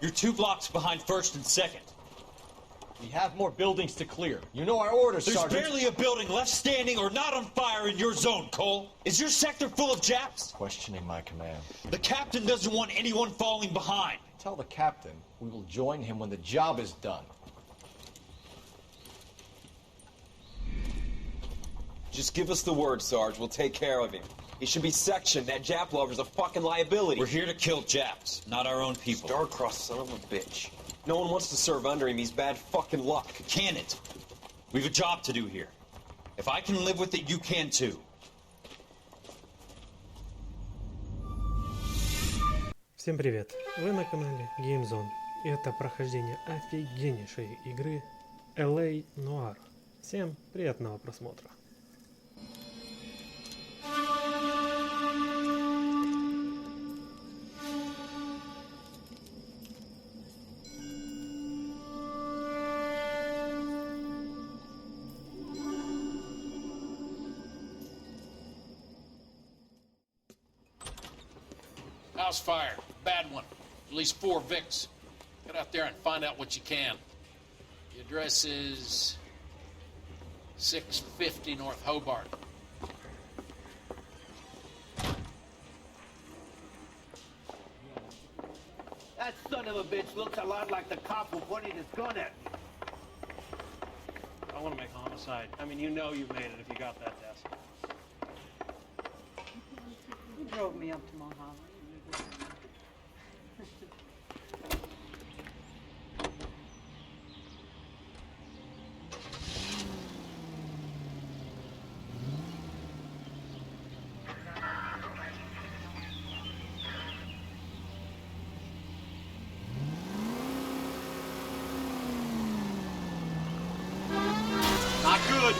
You're 2 blocks behind first and second. We have more buildings to clear. You know our orders, There's Sergeant. barely a building left standing or not on fire in your zone, Cole. Is your sector full of Japs? Questioning my command. The captain doesn't want anyone falling behind. Tell the captain we will join him when the job is done. Just give us the word, Sarge. We'll take care of him. He should be sectioned. That Jap lover's a fucking liability. We're here to kill Japs, not our own people. Star-crossed son of a bitch. No one wants to serve under him. He's bad fucking luck. Can it? We've a job to do here. If I can live with it, you can too. Всем привет! Вы на канале GameZone, и это прохождение офигеннейшей игры LA Noire. Всем приятного просмотра! House fire. Bad one. At least 4 Vicks. Get out there and find out what you can. The address is 650 North Hobart. That son of a bitch looks a lot like the cop who pointed his gun at me. I want to make homicide. I mean, you know you made it if you got that desk. You drove me up to Mojave. Not good!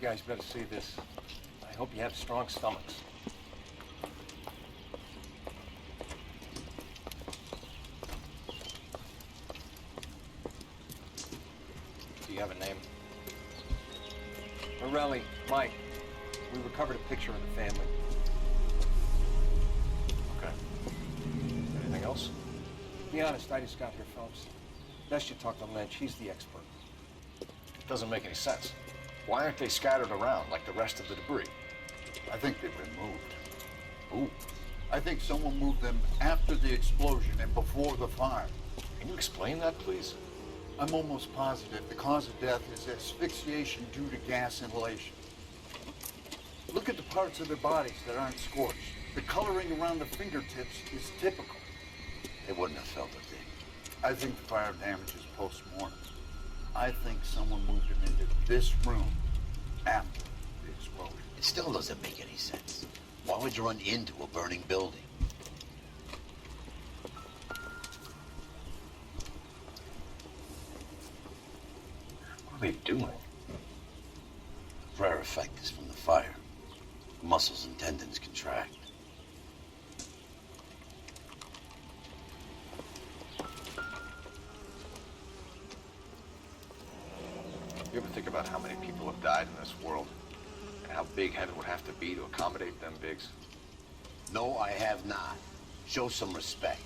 You guys better see this. I hope you have strong stomachs. Do you have a name? Morelli, Mike. We recovered a picture of the family. Okay. Anything else? Be honest, I just got here, Phelps. Best you talk to Lynch. He's the expert. Doesn't make any sense. Why aren't they scattered around like the rest of the debris? I think they've been moved. Who? I think someone moved them after the explosion and before the fire. Can you explain that, please? I'm almost positive the cause of death is asphyxiation due to gas inhalation. Look at the parts of their bodies that aren't scorched. The coloring around the fingertips is typical. They wouldn't have felt a thing. I think the fire damage is post-mortem. I think someone moved him into this room after the explosion. It still doesn't make any sense. Why would you run into a burning building? What are they doing? Rare effect is from the fire. Muscles and tendons contract. You ever think about how many people have died in this world? And how big heaven would have to be to accommodate them bigs? No, I have not. Show some respect.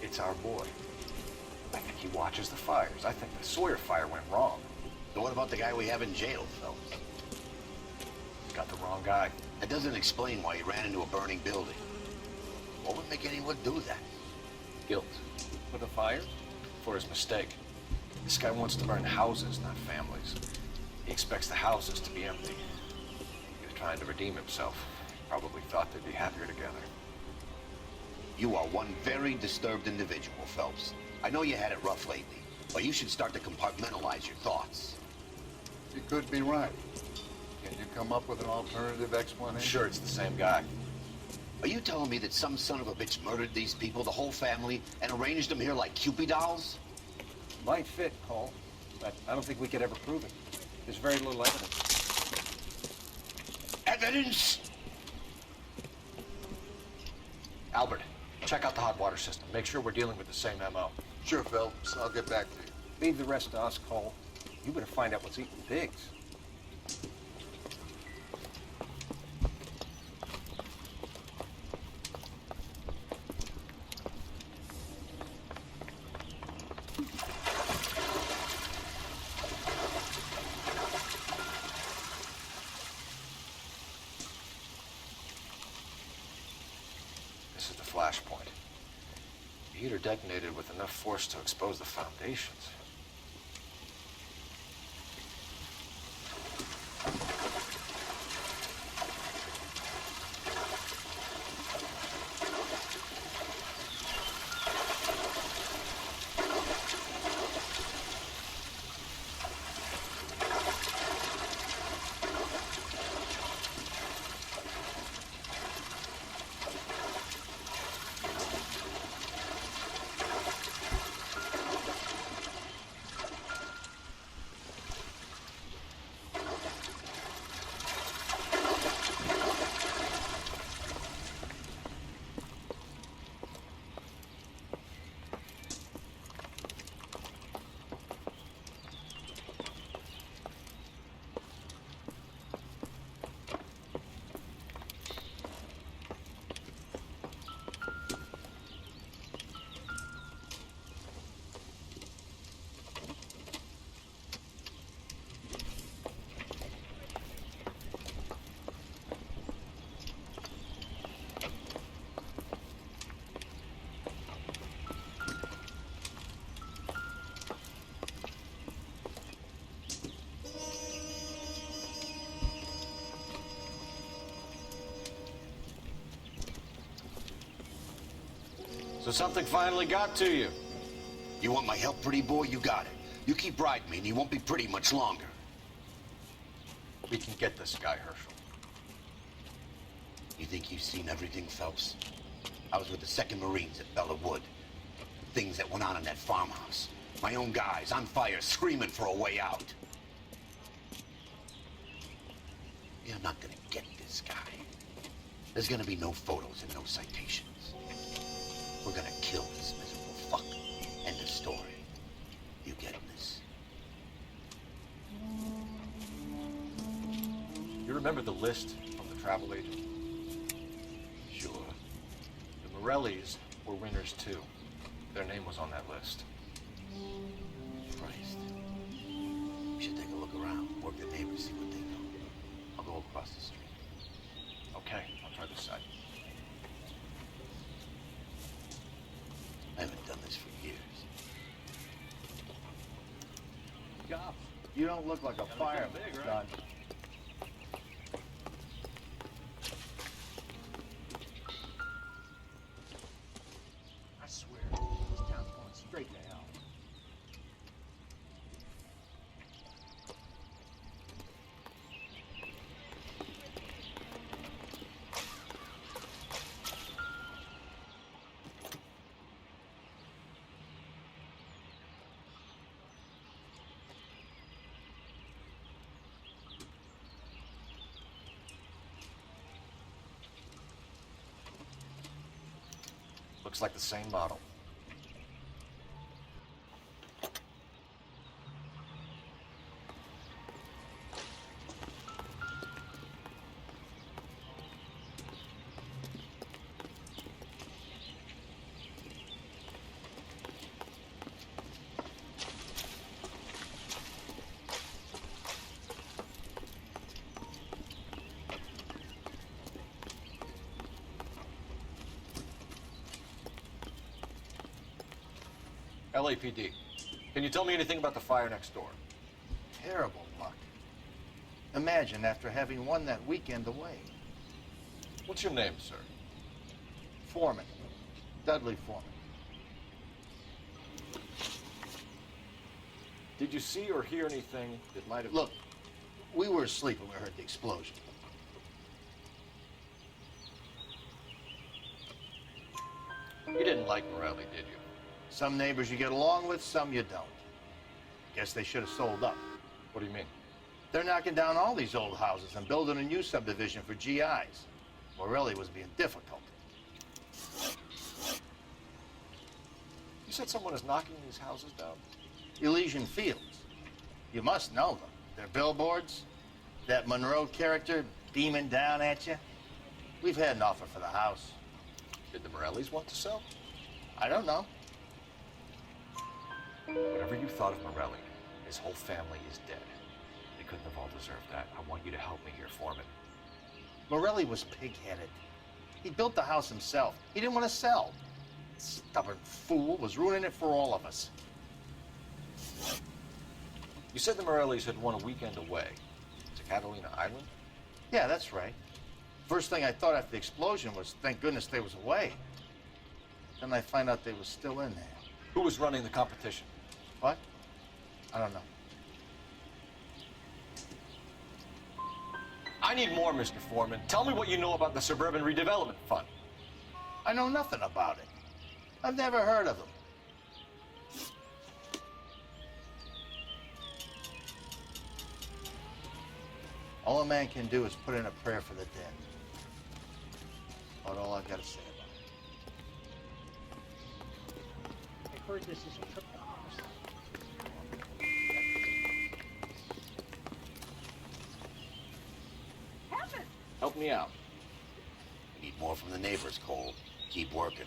It's our boy. I think he watches the fires. I think the Sawyer fire went wrong. So what about the guy we have in jail, Phelps? Got the wrong guy. That doesn't explain why he ran into a burning building. What would make anyone do that? Guilt. For the fire? For his mistake. This guy wants to burn houses, not families. He expects the houses to be empty. He was trying to redeem himself. Probably thought they'd be happier together. You are one very disturbed individual, Phelps. I know you had it rough lately, but you should start to compartmentalize your thoughts. You could be right. Can you come up with an alternative explanation? I'm sure it's the same guy. Are you telling me that some son of a bitch murdered these people, the whole family, and arranged them here like Cupid dolls? Might fit, Cole, but I don't think we could ever prove it. There's very little evidence. Evidence? Albert, check out the hot water system. Make sure we're dealing with the same MO. Sure, Phelps. I'll get back to you. Leave the rest to us, Cole. You better find out what's eating pigs. This is the flash point. The heater detonated with enough force to expose the foundations. So something finally got to you. You want my help, pretty boy? You got it. You keep riding me and you won't be pretty much longer. We can get this guy, Herschel. You think you've seen everything, Phelps? I was with the 2nd Marines at Bella Wood. Things that went on in that farmhouse. My own guys on fire, screaming for a way out. You're not gonna get this guy. There's gonna be no photos and no citations. We're gonna kill this miserable fuck. End of story. You getting this? You remember the list from the travel agent? Sure. The Morellis were winners too. Their name was on that list. Christ. We should take a look around, work the neighbors, see what they know. I'll go across the street. Okay, I'll try this side. I haven't done this for years. Cops, you don't look like a fireman, son. Looks like the same model. LAPD. Can you tell me anything about the fire next door? Terrible luck. Imagine after having won that weekend away. What's your name, sir? Foreman. Dudley Foreman. Did you see or hear anything that might have... Look, we were asleep when we heard the explosion. You didn't like Morelli, did you? Some neighbors you get along with, some you don't. Guess they should have sold up. What do you mean? They're knocking down all these old houses and building a new subdivision for GIs. Morelli was being difficult. You said someone is knocking these houses down? Elysian Fields. You must know them. Their billboards, that Monroe character beaming down at you. We've had an offer for the house. Did the Morellis want to sell? I don't know. Whatever you thought of Morelli, his whole family is dead. They couldn't have all deserved that. I want you to help me here, Foreman. Morelli was pig-headed. He built the house himself. He didn't want to sell. Stubborn fool was ruining it for all of us. You said the Morellis had won a weekend away to Catalina Island? Yeah, that's right. First thing I thought after the explosion was, thank goodness they was away. Then I find out they was still in there. Who was running the competition? What? I don't know. I need more, Mr. Foreman. Tell me what you know about the Suburban Redevelopment Fund. I know nothing about it. I've never heard of them. All a man can do is put in a prayer for the dead. About all I've got to say about it. I heard this is a trip to Mars. Help me out. We need more from the neighbors, Cole. Keep working.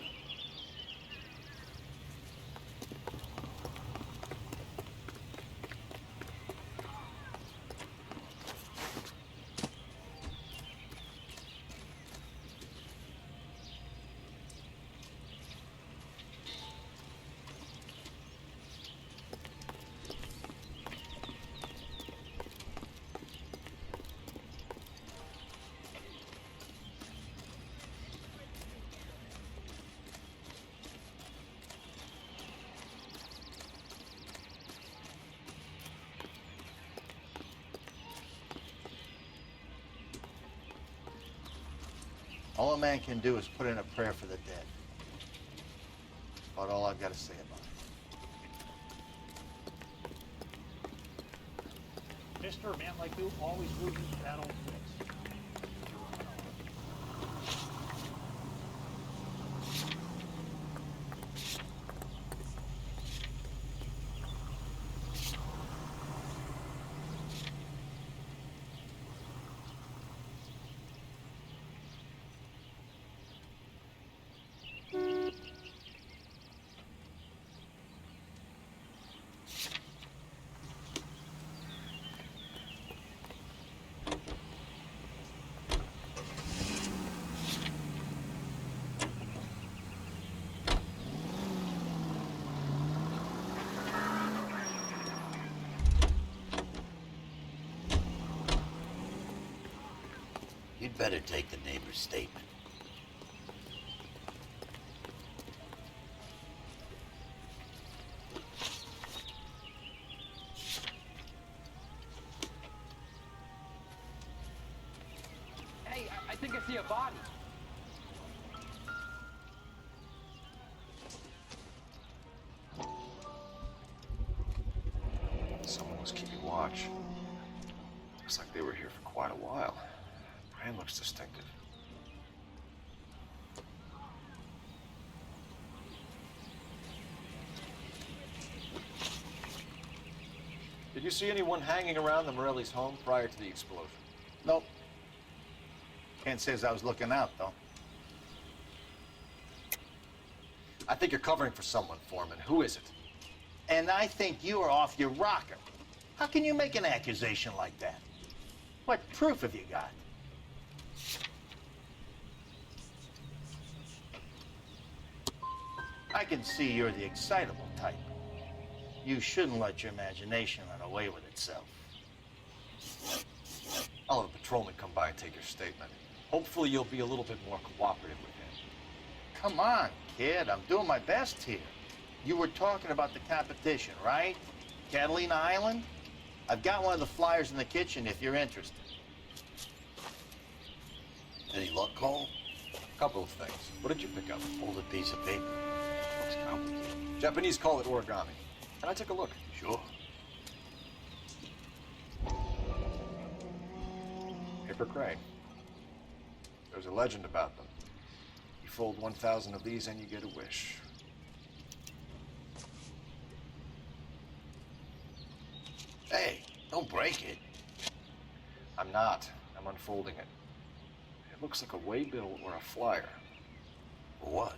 All a man can do is put in a prayer for the dead. About all I've got to say about it. Mister, a man like you always loses that old fix. You'd better take the neighbor's statement. Hey, I think I see a body. Someone was keeping watch. Looks like they were here for quite a while. Brand looks distinctive. Did you see anyone hanging around the Morelli's home prior to the explosion? Nope. Can't say as I was looking out, though. I think you're covering for someone, Foreman. Who is it? And I think you are off your rocker. How can you make an accusation like that? What proof have you got? I can see you're the excitable type. You shouldn't let your imagination run away with itself. I'll have a patrolman come by and take your statement. Hopefully you'll be a little bit more cooperative with him. Come on, kid. I'm doing my best here. You were talking about the competition, right? Catalina Island? I've got one of the flyers in the kitchen if you're interested. Any luck, Cole? A couple of things. What did you pick up? Folded piece of paper. Looks complicated. Japanese call it origami. Can I take a look? Sure. Paper crane. There's a legend about them. You fold 1,000 of these and you get a wish. Hey, don't break it. I'm not. I'm unfolding it. It looks like a waybill or a flyer. For what?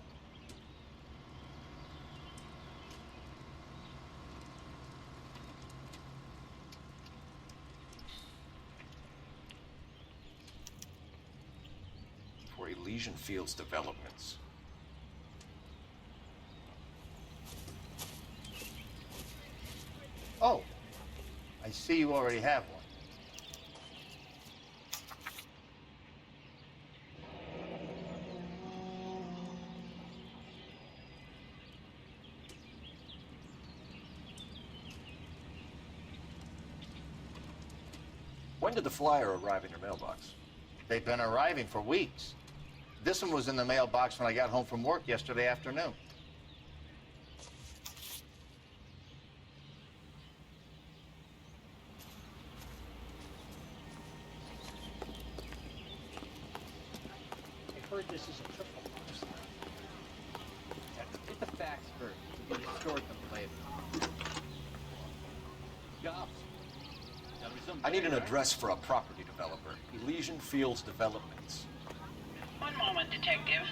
For Elysian Fields Developments. Oh, I see you already have one. When did the flyer arrive in your mailbox? They've been arriving for weeks. This one was in the mailbox when I got home from work yesterday afternoon. I heard this is a triple box. Get the facts first. You can distort them later. Jobs. I need an address for a property developer. Elysian Fields Developments. One moment, Detective.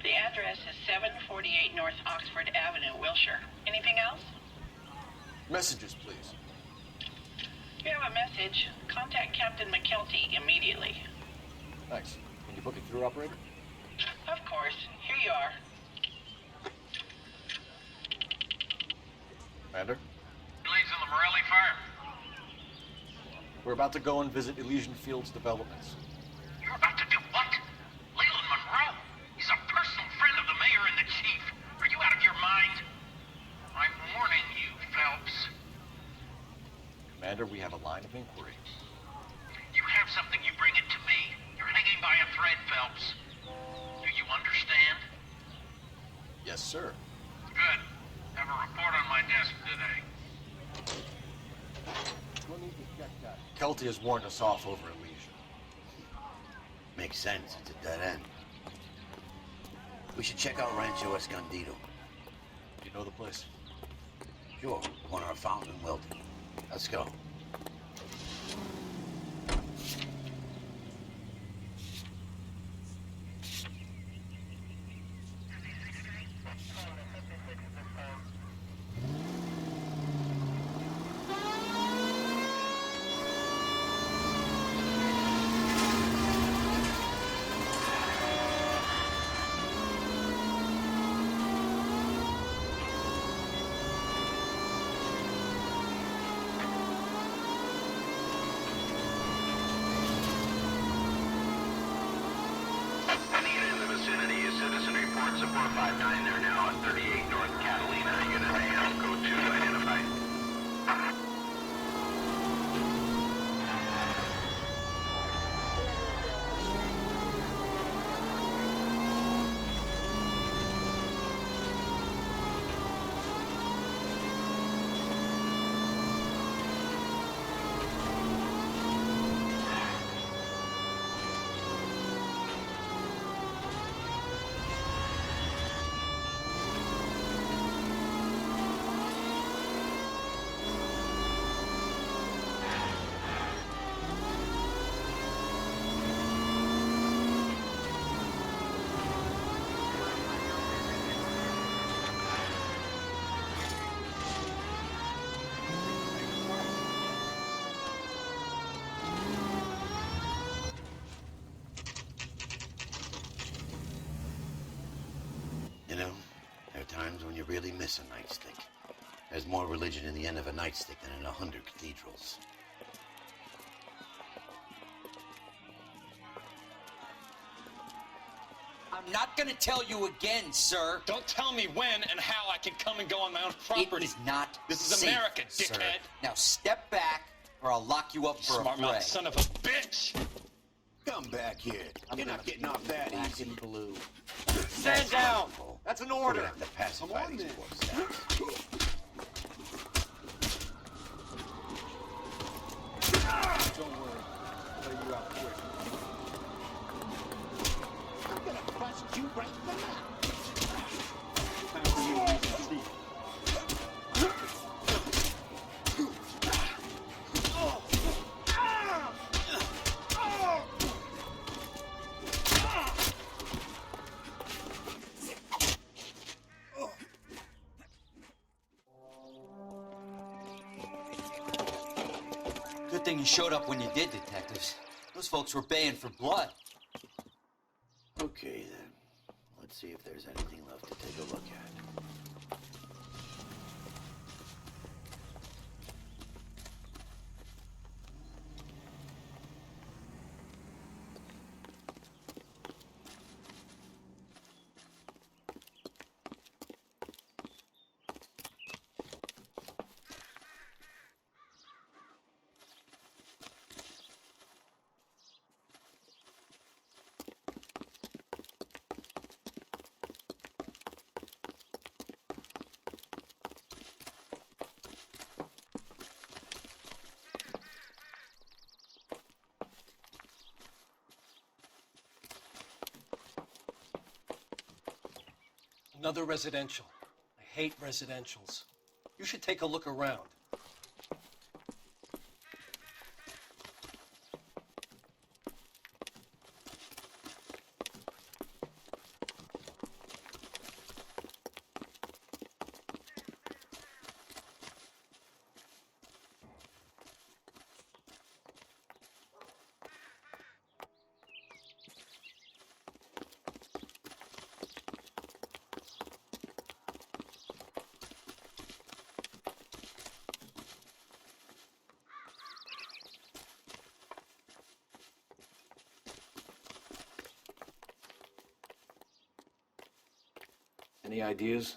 The address is 748 North Oxford Avenue, Wilshire. Anything else? Messages, please. You have a message. Contact Captain McKelty immediately. Thanks. Can you book it through, operator? Of course. Here you are. Commander? Leads in the Morelli farm. We're about to go and visit Elysian Fields Developments. You're about to do what? Leland Monroe? He's a personal friend of the mayor and the chief. Are you out of your mind? I'm warning you, Phelps. Commander, we have a line of inquiry. You have something, you bring it to me. You're hanging by a thread, Phelps. Do you understand? Yes, sir. Good. Have a report on my desk today. We'll need to check that. Kelty has warned us off over Elysian. Makes sense. It's a dead end. We should check out Rancho Escondido. Do you know the place? Sure. Corner of Fountain and Wilton. Let's go. really miss a nightstick. There's more religion in the end of a nightstick than in 100 cathedrals. I'm not gonna tell you again, sir. Don't tell me when and how I can come and go on my own property. It is not This is safe, America, sir. dickhead. Now step back, or I'll lock you up for Smart a fray. mouth son of a bitch! Come back here. You're not getting off that easy. Blue. Stand down. That's an We're order. gonna have to pacify these poor saps. Don't worry. I'll lay you out quick. I'm gonna bust you right in the mouth. Time for you to use your teeth. Good thing you showed up when you did, detectives. Those folks were baying for blood. Okay, then. Let's see if there's anything left to take a look at. Another residential. I hate residentials. You should take a look around. Any ideas?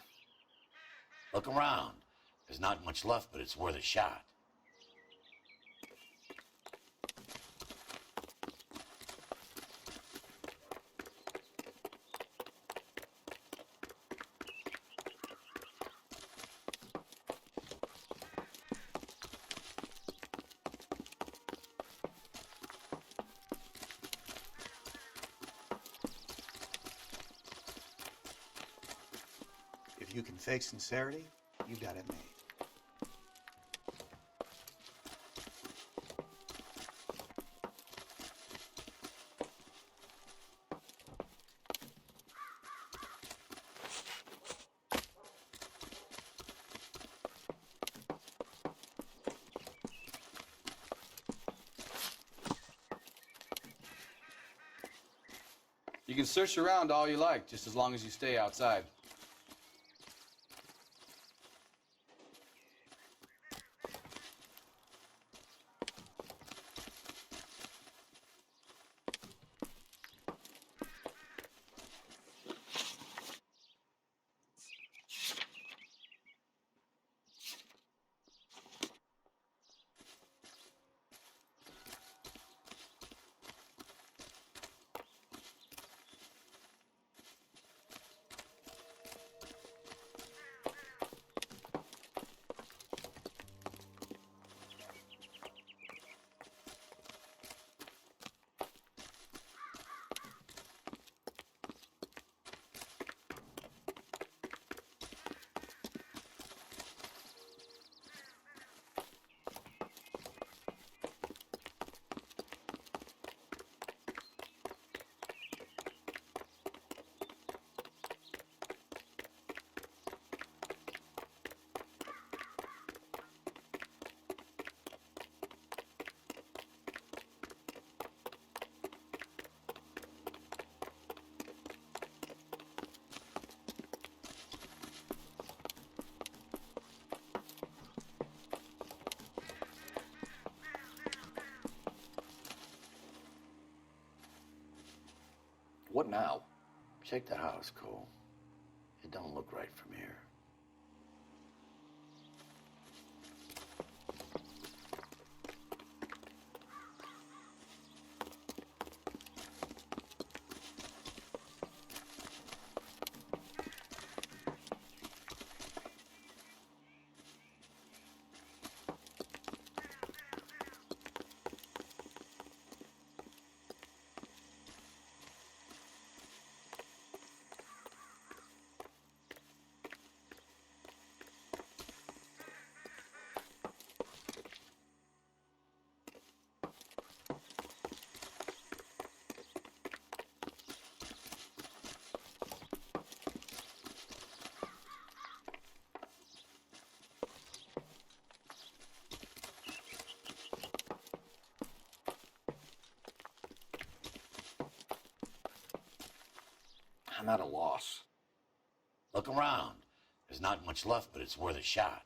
Look around. There's not much left, but it's worth a shot. If you can fake sincerity, you got it made. You can search around all you like, just as long as you stay outside. What now? Check the house, Cole. It don't look right from here. I'm at a loss. Look around. There's not much left, but it's worth a shot.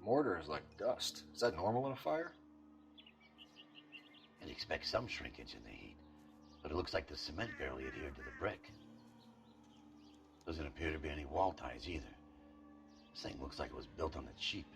Mortar is like dust. Is that normal in a fire? I'd expect some shrinkage in the heat, but it looks like the cement barely adhered to the brick. Doesn't appear to be any wall ties either. This thing looks like it was built on the cheap.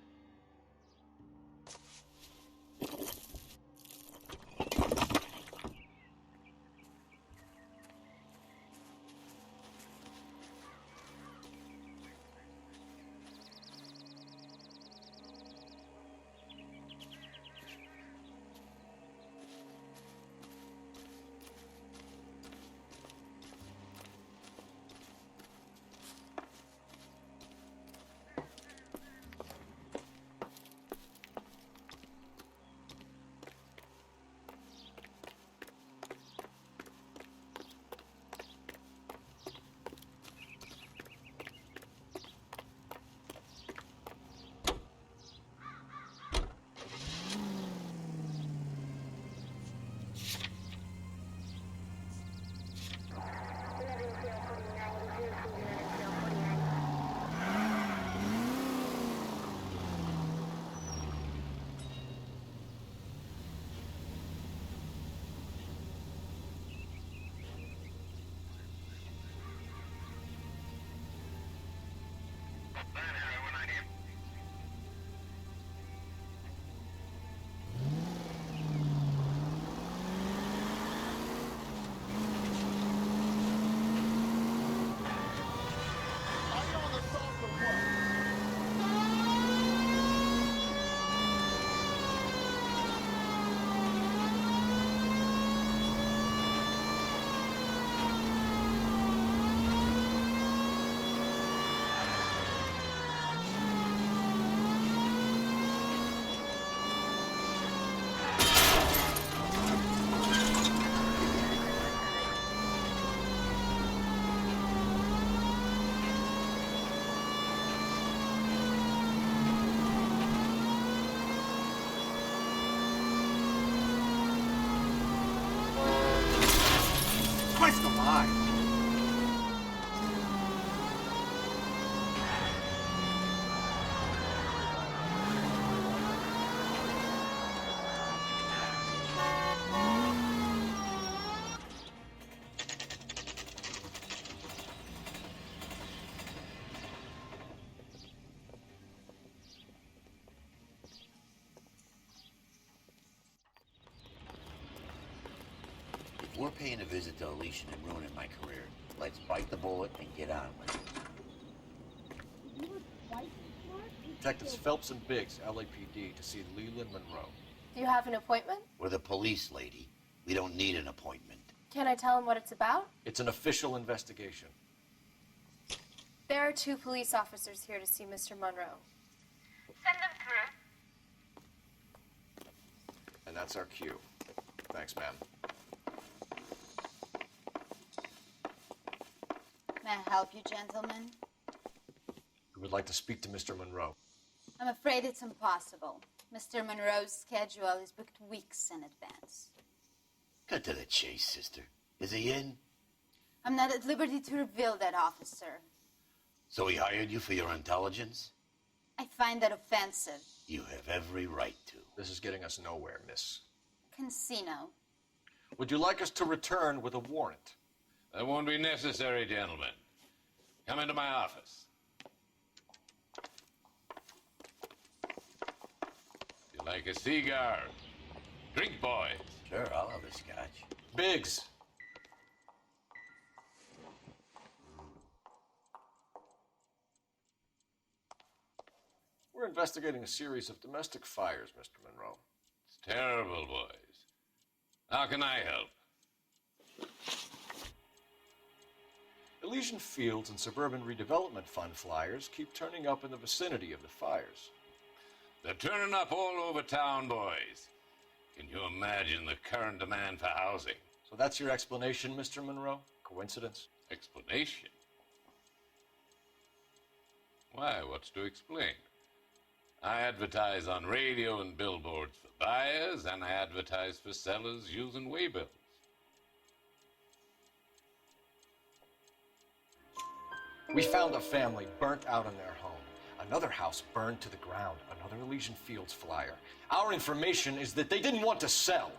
Christ alive! If we're paying a visit to Alicia and ruining my career, let's bite the bullet and get on with it. Detectives Phelps and Biggs, LAPD, to see Leland Monroe. Do you have an appointment? We're the police, lady. We don't need an appointment. Can I tell him what it's about? It's an official investigation. There are 2 police officers here to see Mr. Monroe. Send them through. And that's our cue. Thanks, ma'am. May I help you, gentlemen? We would like to speak to Mr. Monroe. I'm afraid it's impossible. Mr. Monroe's schedule is booked weeks in advance. Cut to the chase, sister. Is he in? I'm not at liberty to reveal that, officer. So he hired you for your intelligence? I find that offensive. You have every right to. This is getting us nowhere, miss. Casino. Would you like us to return with a warrant? That won't be necessary, gentlemen. Come into my office. You like a cigar? Drink, boys. Sure, I'll have a scotch. Biggs. We're investigating a series of domestic fires, Mr. Monroe. It's terrible, boys. How can I help? Elysian Fields and Suburban Redevelopment Fund flyers keep turning up in the vicinity of the fires. They're turning up all over town, boys. Can you imagine the current demand for housing? So that's your explanation, Mr. Monroe? Coincidence? Explanation? Why, what's to explain? I advertise on radio and billboards for buyers, and I advertise for sellers using waybills. We found a family burnt out in their home. Another house burned to the ground. Another Elysian Fields flyer. Our information is that they didn't want to sell.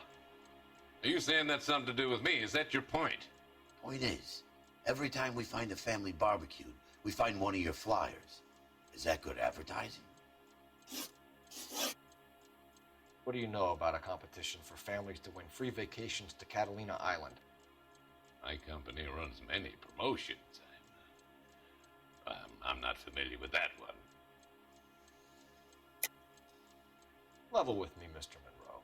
Are you saying that's something to do with me? Is that your point? Point is, every time we find a family barbecued, we find one of your flyers. Is that good advertising? What do you know about a competition for families to win free vacations to Catalina Island? My company runs many promotions. I'm not familiar with that one. Level with me, Mr. Monroe.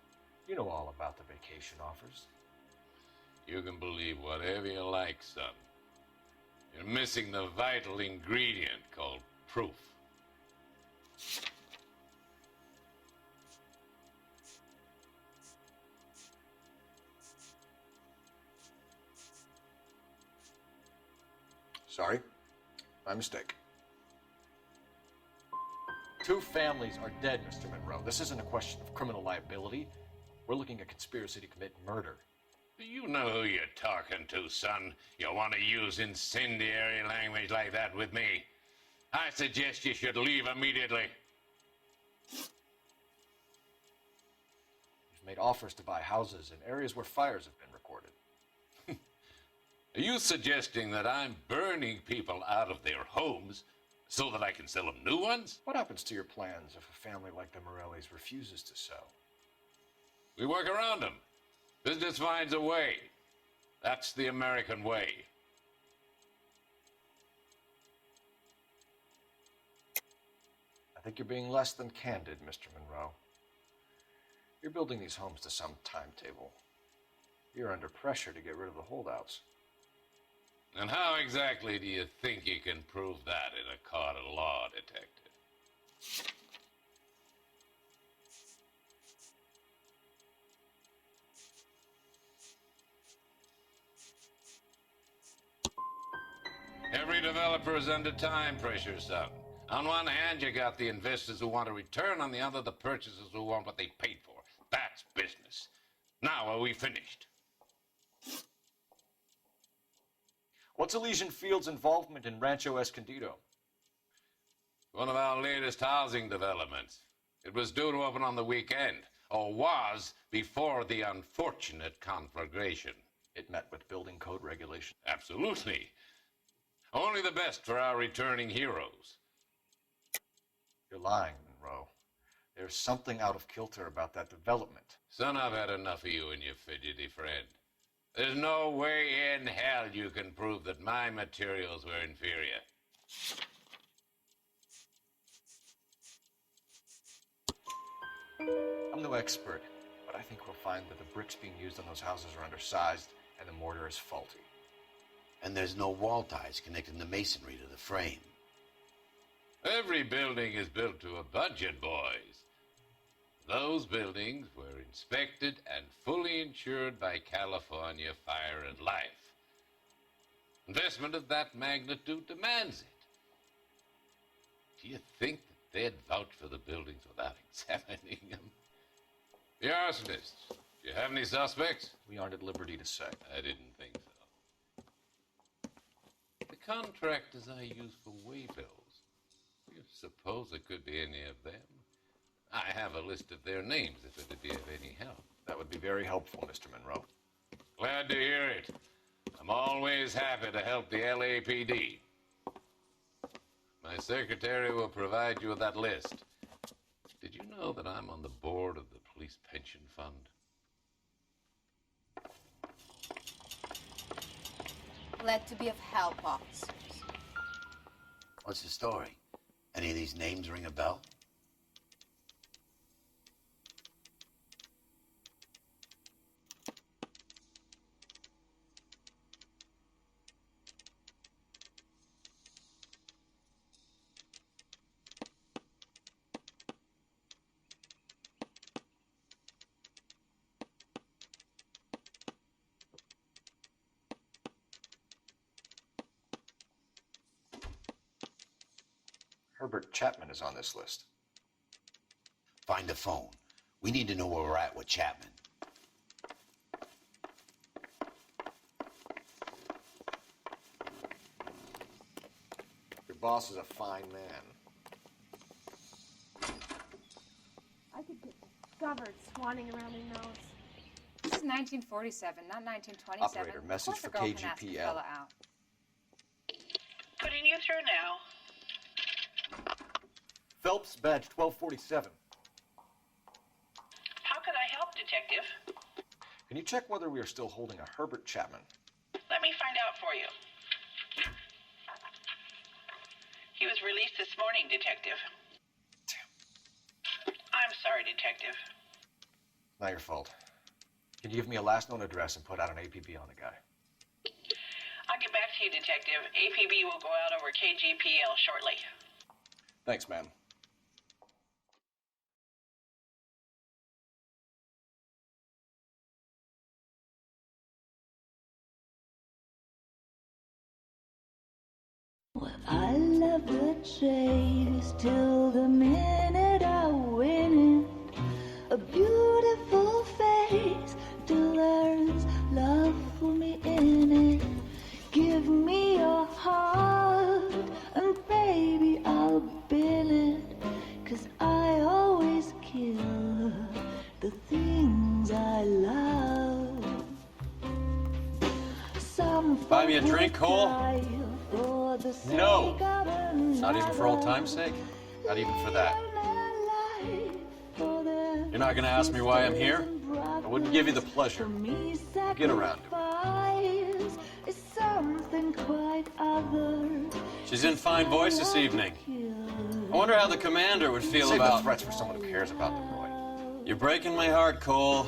You know all about the vacation offers. You can believe whatever you like, son. You're missing the vital ingredient called proof. Sorry, my mistake. 2 families are dead, Mr. Monroe. This isn't a question of criminal liability. We're looking at conspiracy to commit murder. Do you know who you're talking to, son? You want to use incendiary language like that with me? I suggest you should leave immediately. We've made offers to buy houses in areas where fires have been recorded. Are you suggesting that I'm burning people out of their homes So that I can sell them new ones? What happens to your plans if a family like the Morellis refuses to sell? We work around them. Business finds a way. That's the American way. I think you're being less than candid, Mr. Monroe. You're building these homes to some timetable. You're under pressure to get rid of the holdouts. And how exactly do you think you can prove that in a court of law, detective? Every developer is under time pressure, son. On one hand, you got the investors who want a return. On the other, the purchasers who want what they paid for. That's business. Now, are we finished? What's Elysian Field's involvement in Rancho Escondido? One of our latest housing developments. It was due to open on the weekend, or was before the unfortunate conflagration. It met with building code regulations. Absolutely. Only the best for our returning heroes. You're lying, Monroe. There's something out of kilter about that development. Son, I've had enough of you and your fidgety friend. There's no way in hell you can prove that my materials were inferior. I'm no expert, but I think we'll find that the bricks being used on those houses are undersized and the mortar is faulty. And there's no wall ties connecting the masonry to the frame. Every building is built to a budget, boys. Those buildings were inspected and fully insured by California Fire and Life. Investment of that magnitude demands it. Do you think that they'd vouch for the buildings without examining them? The arsonists, do you have any suspects? We aren't at liberty to say. I didn't think so. The contractors I use for waybills, do you suppose it could be any of them? I have a list of their names if it would be of any help. That would be very helpful, Mr. Monroe. Glad to hear it. I'm always happy to help the LAPD. My secretary will provide you with that list. Did you know that I'm on the board of the police pension fund? Glad to be of help, officers. What's the story? Any of these names ring a bell? Herbert Chapman is on this list. Find the phone. We need to know where we're at with Chapman. Your boss is a fine man. I could get discovered swanning around in those. This is 1947, not 1927. Operator, message Of for course a girl can ask a KGPL. fella out. Putting you through now. Phelps, badge 1247. How can I help, Detective? Can you check whether we are still holding a Herbert Chapman? Let me find out for you. He was released this morning, Detective. I'm sorry, Detective. Not your fault. Can you give me a last known address and put out an APB on the guy? I'll get back to you, Detective. APB will go out over KGPL shortly. Thanks, ma'am. Well, I love the chase till the minute I win it. A beautiful face delivers love for me in it. Give me your heart and baby I'll bill it. 'Cause I always kill the things I love. Some Buy me a drink, Cole? for the sake No. of Not even for old time's sake? Not even for that. You're not gonna ask me why I'm here? I wouldn't give you the pleasure. Get around to it. is something quite other. She's in fine voice this evening. I wonder how the commander would feel Save about... the threats for someone who cares about them, Roy. You're breaking my heart, Cole.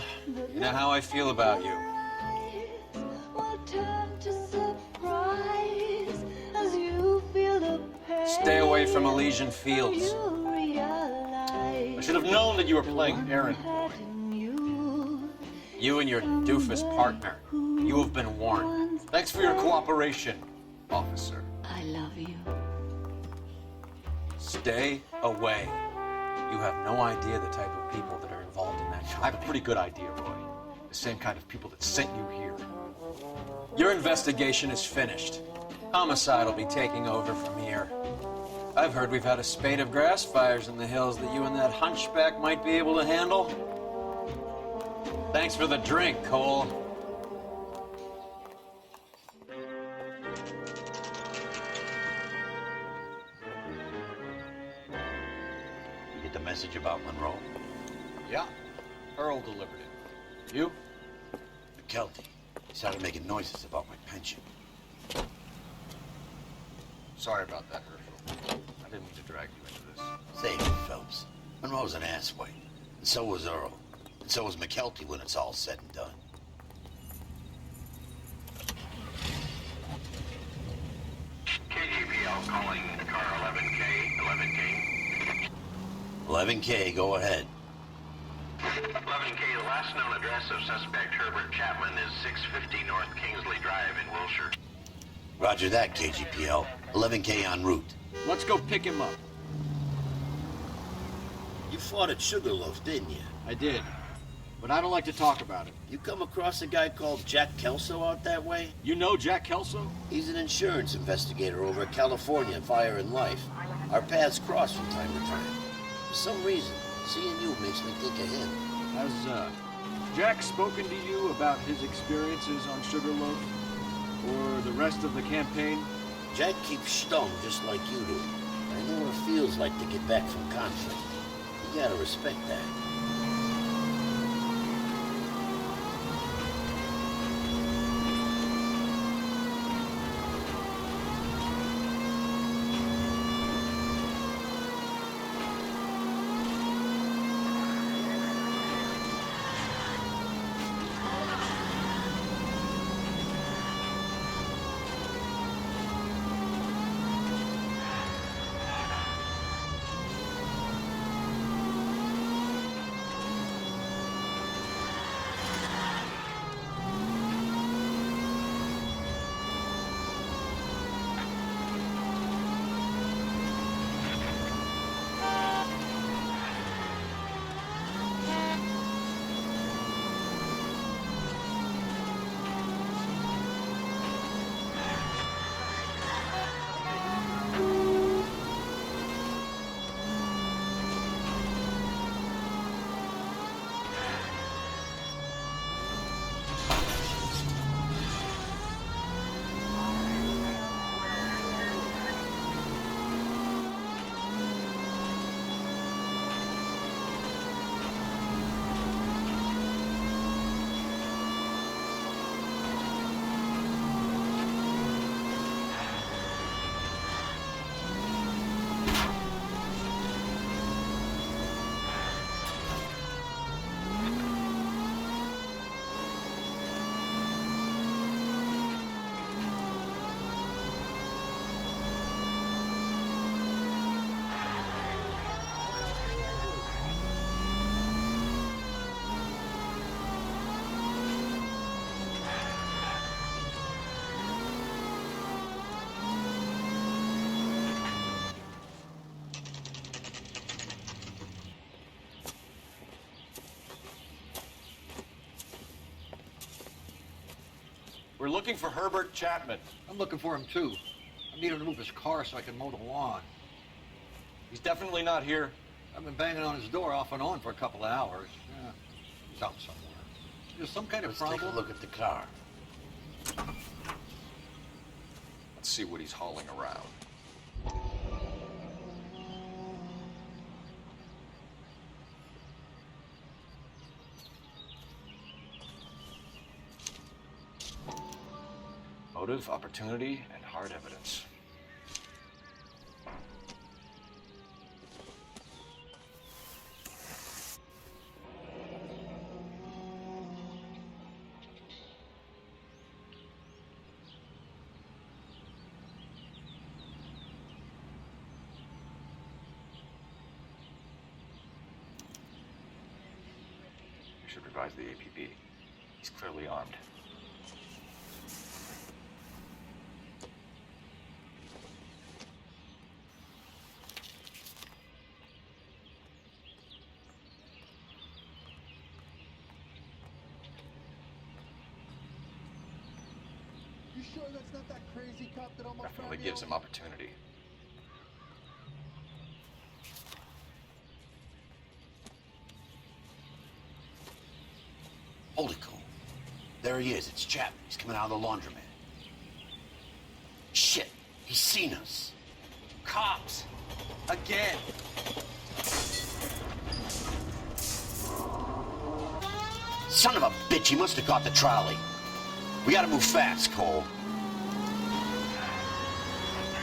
You know how I feel about you. Will turn to surprise as you feel the pain. Stay away from Elysian Fields. You realize I should have known that you were playing errand boy. You and your doofus partner. You have been warned. Thanks for your cooperation, officer. I love you. Stay away. You have no idea the type of people that are involved in that company. I have a pretty good idea, Roy. The same kind of people that sent you here. Your investigation is finished. Homicide will be taking over from here. I've heard we've had a spate of grass fires in the hills that you and that hunchback might be able to handle. Thanks for the drink, Cole. You get the message about Monroe? Yeah. Earl delivered it. You? McKelty. He started making noises about my pension. Sorry about that, Herschel. I didn't mean to drag you into this. Save it, Phelps. Monroe's an asswipe. And so was Earl. And so was McKelty when it's all said and done. KGPL calling car 11K. 11K, go ahead. 11K, the last known address of suspect Herbert Chapman is 650 North Kingsley Drive in Wilshire. Roger that, KGPL. 11K en route. Let's go pick him up. You fought at Sugarloaf, didn't you? I did. But I don't like to talk about it. You come across a guy called Jack Kelso out that way? You know Jack Kelso? He's an insurance investigator over at California Fire and Life. Our paths cross from time to time. For some reason, seeing you makes me think of him. Has, Jack spoken to you about his experiences on Sugarloaf? Or the rest of the campaign? Jack keeps stung just like you do. I know what it feels like to get back from conflict. You gotta respect that. We're looking for Herbert Chapman. I'm looking for him, too. I need him to move his car so I can mow the lawn. He's definitely not here. I've been banging on his door off and on for a couple of hours. Yeah, he's out somewhere. There's some kind of problem. Let's take a look at the car. Let's see what he's hauling around. Motive, opportunity, and hard evidence. You should revise the APB. He's clearly armed. You sure that's not that crazy cop that almost Definitely gives him opportunity. Holy cool. There he is. It's Chapman. He's coming out of the laundromat. Shit. He's seen us. Cops! Again! Son of a bitch. He must have caught the trolley. We gotta move fast, Cole.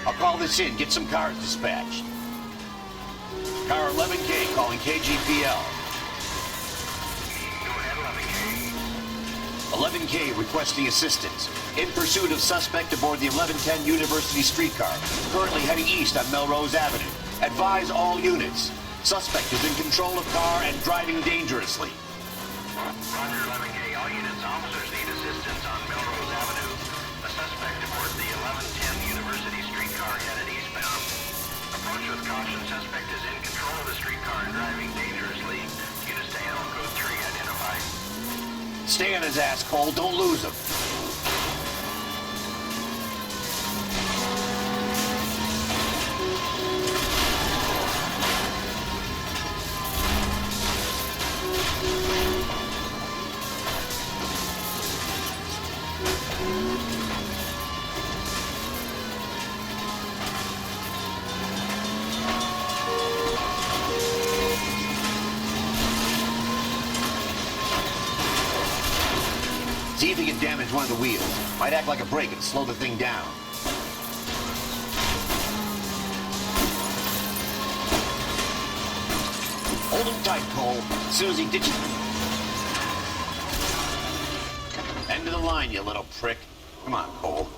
I'll call this in. Get some cars dispatched. Car 11K calling KGPL. 11K requesting assistance. In pursuit of suspect aboard the 1110 University streetcar. Currently heading east on Melrose Avenue. Advise all units. Suspect is in control of car and driving dangerously. Roger, 11K. All units, officers need assistance on Melrose Avenue. A suspect aboard the 1110 University streetcar headed eastbound. Approach with caution. Suspect is in control of the streetcar and driving dangerously. Units to handle code 3 identified. Stay on his ass, Cole. Don't lose him. See if he can damage one of the wheels. Might act like a brake and slow the thing down. Hold him tight, Cole. As soon as he ditches... End of the line, you little prick. Come on, Cole.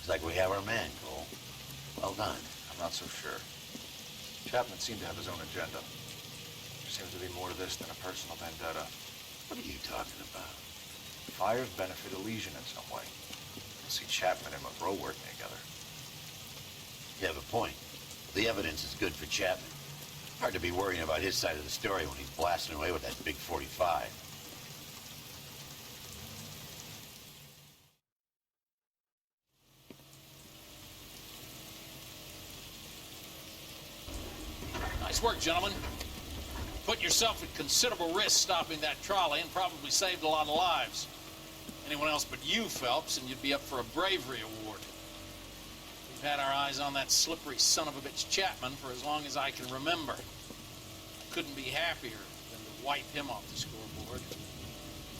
Like we have our man, Cole. Well done. I'm not so sure. Chapman seemed to have his own agenda. There seems to be more to this than a personal vendetta. What are you talking about? Fires benefit Elysian in some way. I see Chapman and Monroe working together. You have a point. The evidence is good for Chapman. Hard to be worrying about his side of the story when he's blasting away with that big 45. Nice work, gentlemen. Put yourself at considerable risk stopping that trolley and probably saved a lot of lives. Anyone else but you, Phelps, and you'd be up for a bravery award. We've had our eyes on that slippery son of a bitch Chapman for as long as I can remember. Couldn't be happier than to wipe him off the scoreboard.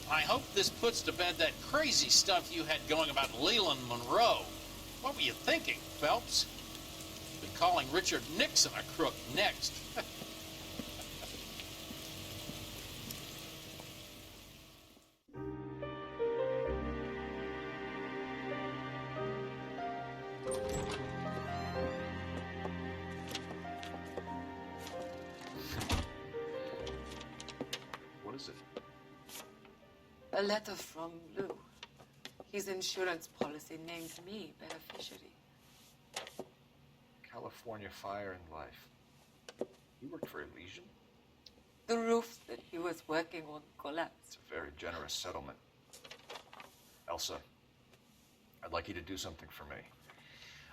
I hope this puts to bed that crazy stuff you had going about Leland Monroe. What were you thinking, Phelps? Be calling Richard Nixon a crook next. What is it? A letter from Lou. His insurance policy named me beneficiary. California Fire and Life. You worked for Elysian? The roof that he was working on collapsed. It's a very generous settlement. Elsa, I'd like you to do something for me.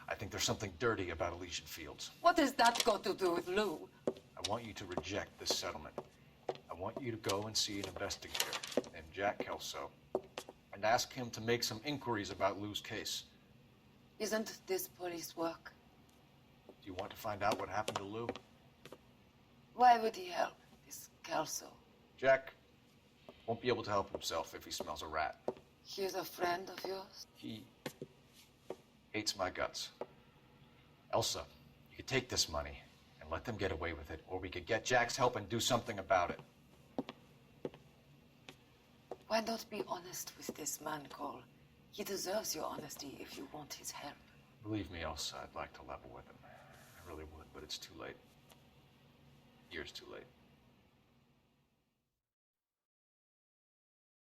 I think there's something dirty about Elysian Fields. What has that got to do with Lou? I want you to reject this settlement. I want you to go and see an investigator named Jack Kelso and ask him to make some inquiries about Lou's case. Isn't this police work? Do you want to find out what happened to Lou? Why would he help, this Kelso? Jack won't be able to help himself if he smells a rat. He's a friend of yours? He hates my guts. Elsa, you could take this money and let them get away with it, or we could get Jack's help and do something about it. Why not be honest with this man, Cole? He deserves your honesty if you want his help. Believe me, Elsa, I'd like to level with him. I really would, but it's too late. Years too late.